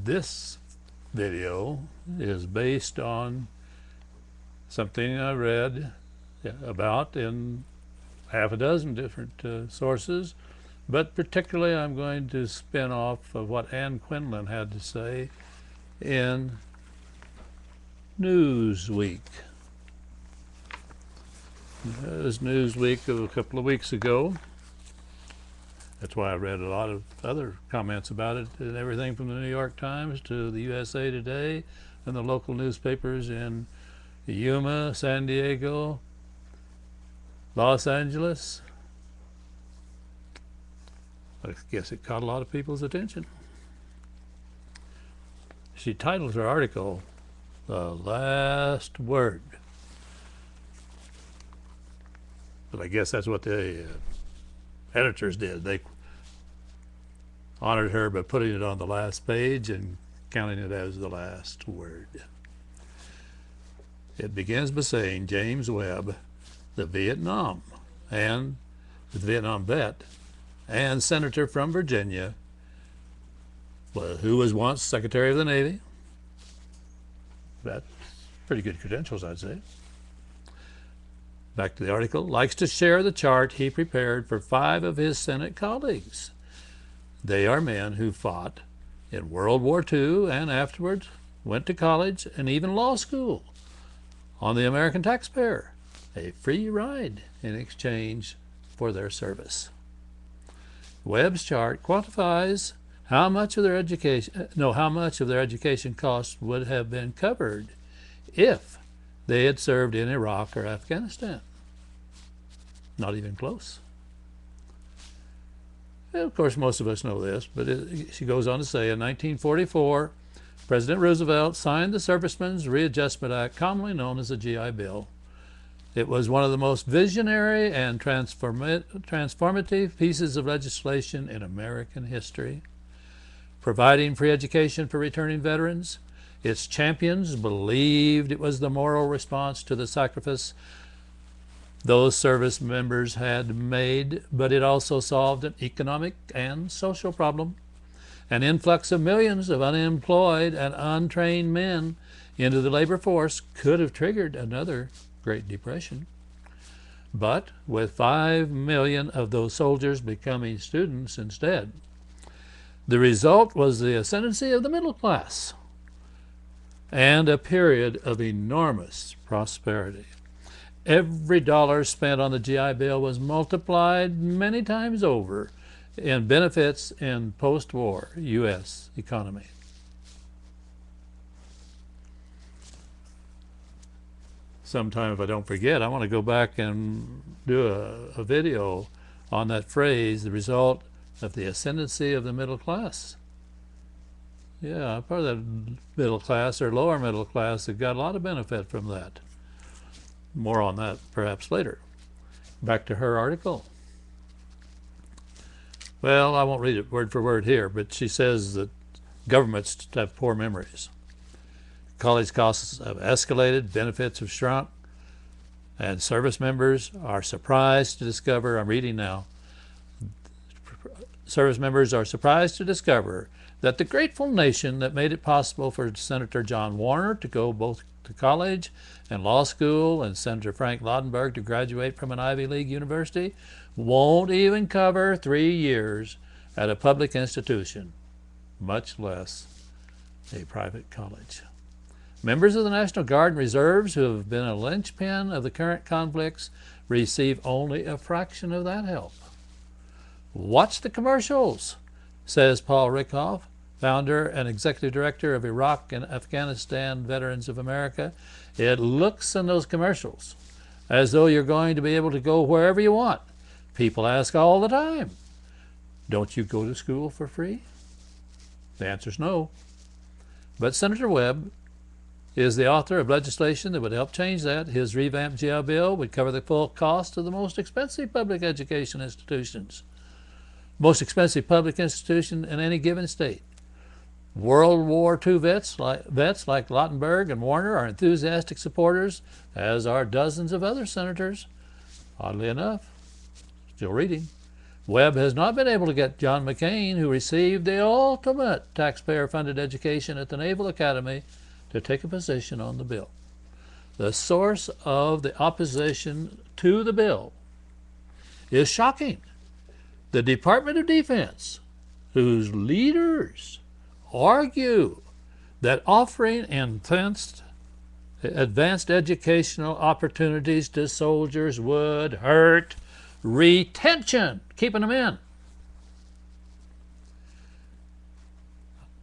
This video is based on something I read about in half a dozen different sources, but particularly I'm going to spin off of what Ann Quinlan had to say in Newsweek. It was Newsweek of a couple of weeks ago. That's why I read a lot of other comments about it, and everything from the New York Times to the USA Today and the local newspapers in Yuma, San Diego, Los Angeles. I guess it caught a lot of people's attention. She titled her article, "The Last Word." But I guess that's what the editors did. They honored her by putting it on the last page and counting it as the last word. It begins by saying James Webb, the Vietnam vet and senator from Virginia, who was once Secretary of the Navy. That's pretty good credentials, I'd say. Back to the article. Likes to share the chart he prepared for 5 of his Senate colleagues. They are men who fought in World War II and afterwards went to college and even law school on the American taxpayer, a free ride in exchange for their service. Webb's chart quantifies how much of their education costs would have been covered if they had served in Iraq or Afghanistan. Not even close. And of course, most of us know this, but she goes on to say, in 1944, President Roosevelt signed the Servicemen's Readjustment Act, commonly known as the GI Bill. It was one of the most visionary and transformative pieces of legislation in American history. Providing free education for returning veterans, its champions believed it was the moral response to the sacrifice those service members had made, but it also solved an economic and social problem. An influx of millions of unemployed and untrained men into the labor force could have triggered another Great Depression. But with 5 million of those soldiers becoming students instead, the result was the ascendancy of the middle class and a period of enormous prosperity. Every dollar spent on the GI Bill was multiplied many times over in benefits in post-war U.S. economy. Sometime, if I don't forget, I want to go back and do a video on that phrase, the result of the ascendancy of the middle class. Yeah, part of the middle class or lower middle class that got a lot of benefit from that. More on that perhaps later. Back to her article. Well, I won't read it word for word here, but she says that governments have poor memories. College costs have escalated, benefits have shrunk, and service members are surprised to discover, I'm reading now, service members are surprised to discover that the grateful nation that made it possible for Senator John Warner to go both to college and law school and Senator Frank Laudenberg to graduate from an Ivy League university won't even cover 3 years at a public institution, much less a private college. Members of the National Guard and Reserves who have been a linchpin of the current conflicts receive only a fraction of that help. Watch the commercials, says Paul Rickoff, founder and executive director of Iraq and Afghanistan Veterans of America. It looks in those commercials as though you're going to be able to go wherever you want. People ask all the time, don't you go to school for free? The answer is no. But Senator Webb is the author of legislation that would help change that. His revamped GI Bill would cover the full cost of the most expensive public education institutions. Most expensive public institution in any given state. World War II vets like Lautenberg and Warner are enthusiastic supporters, as are dozens of other senators. Oddly enough, still reading, Webb has not been able to get John McCain, who received the ultimate taxpayer-funded education at the Naval Academy, to take a position on the bill. The source of the opposition to the bill is shocking. The Department of Defense, whose leaders argue that offering advanced educational opportunities to soldiers would hurt retention, keeping them in.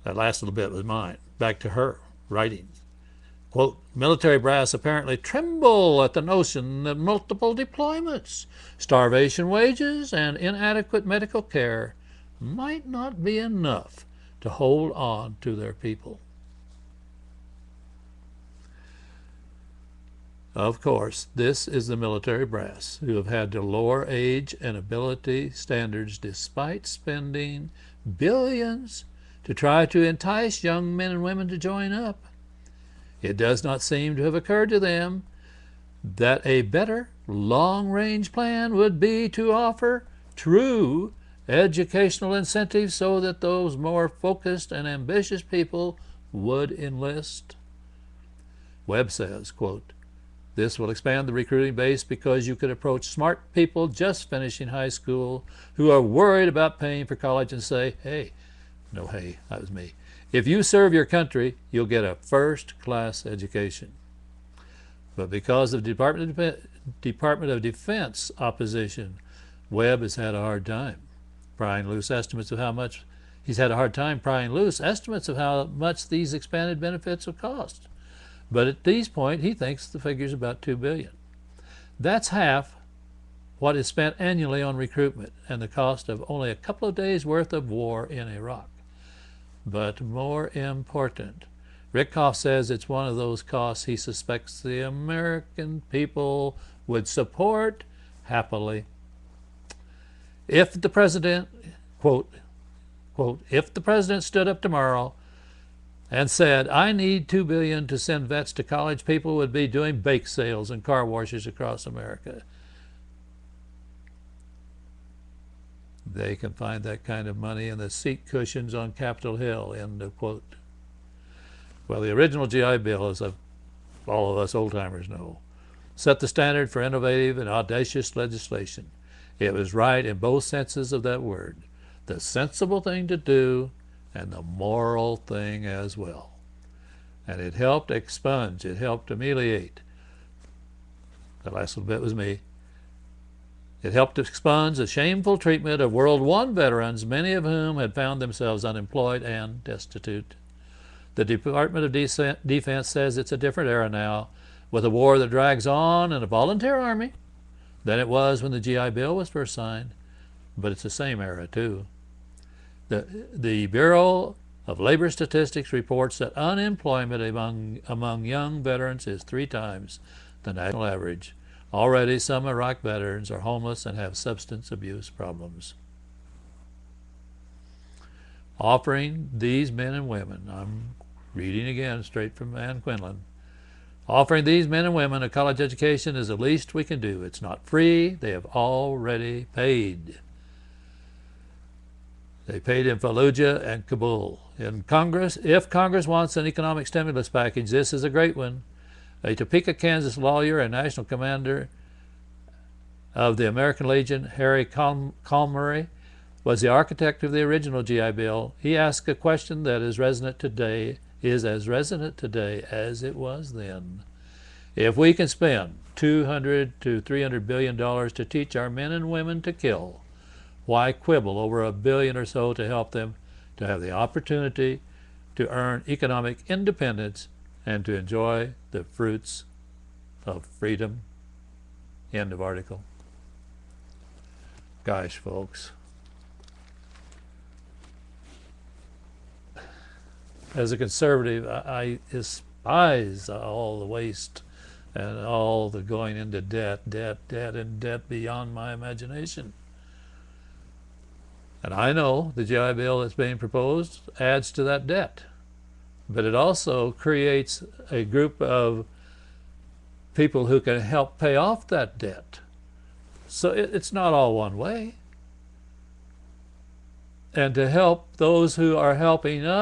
That last little bit was mine. Back to her writings. Quote, military brass apparently tremble at the notion that multiple deployments, starvation wages, and inadequate medical care might not be enough to hold on to their people. Of course, this is the military brass, who have had to lower age and ability standards despite spending billions to try to entice young men and women to join up. It does not seem to have occurred to them that a better long-range plan would be to offer true educational incentives so that those more focused and ambitious people would enlist. Webb says, quote, this will expand the recruiting base because you could approach smart people just finishing high school who are worried about paying for college and say, hey, no, hey, that was me. If you serve your country, you'll get a first-class education. But because of Department of Defense opposition, Webb has had a hard time prying loose estimates of how much these expanded benefits will cost. But at this point, he thinks the figure is about $2 billion. That's half what is spent annually on recruitment and the cost of only a couple of days' worth of war in Iraq. But more important, Richthofen says it's one of those costs he suspects the American people would support happily. If the president, quote, if the president stood up tomorrow and said, I need $2 billion to send vets to college, people would be doing bake sales and car washes across America. They can find that kind of money in the seat cushions on Capitol Hill, end of quote. Well, the original GI Bill, as all of us old-timers know, set the standard for innovative and audacious legislation. It was right in both senses of that word, the sensible thing to do and the moral thing as well. And it helped expunge, it helped ameliorate. The last little bit was me. It helped expunge the shameful treatment of World War I veterans, many of whom had found themselves unemployed and destitute. The Department of Defense says it's a different era now, with a war that drags on and a volunteer army, than it was when the GI Bill was first signed. But it's the same era, too. The Bureau of Labor Statistics reports that unemployment among young veterans is 3 times the national average. Already, some Iraq veterans are homeless and have substance abuse problems. Offering these men and women, I'm reading again straight from Ann Quinlan, offering these men and women a college education is the least we can do. It's not free. They have already paid. They paid in Fallujah and Kabul. In Congress, if Congress wants an economic stimulus package, this is a great one. A Topeka, Kansas lawyer and national commander of the American Legion, Harry Comrie, was the architect of the original GI Bill. He asked a question that is as resonant today as it was then. If we can spend $200 to $300 billion to teach our men and women to kill, why quibble over $1 billion or so to help them to have the opportunity to earn economic independence and to enjoy the fruits of freedom? End of article. Gosh, folks. As a conservative, I despise all the waste and all the going into debt beyond my imagination. And I know the GI Bill that's being proposed adds to that debt, but it also creates a group of people who can help pay off that debt. So it's not all one way. and to help those who are helping us.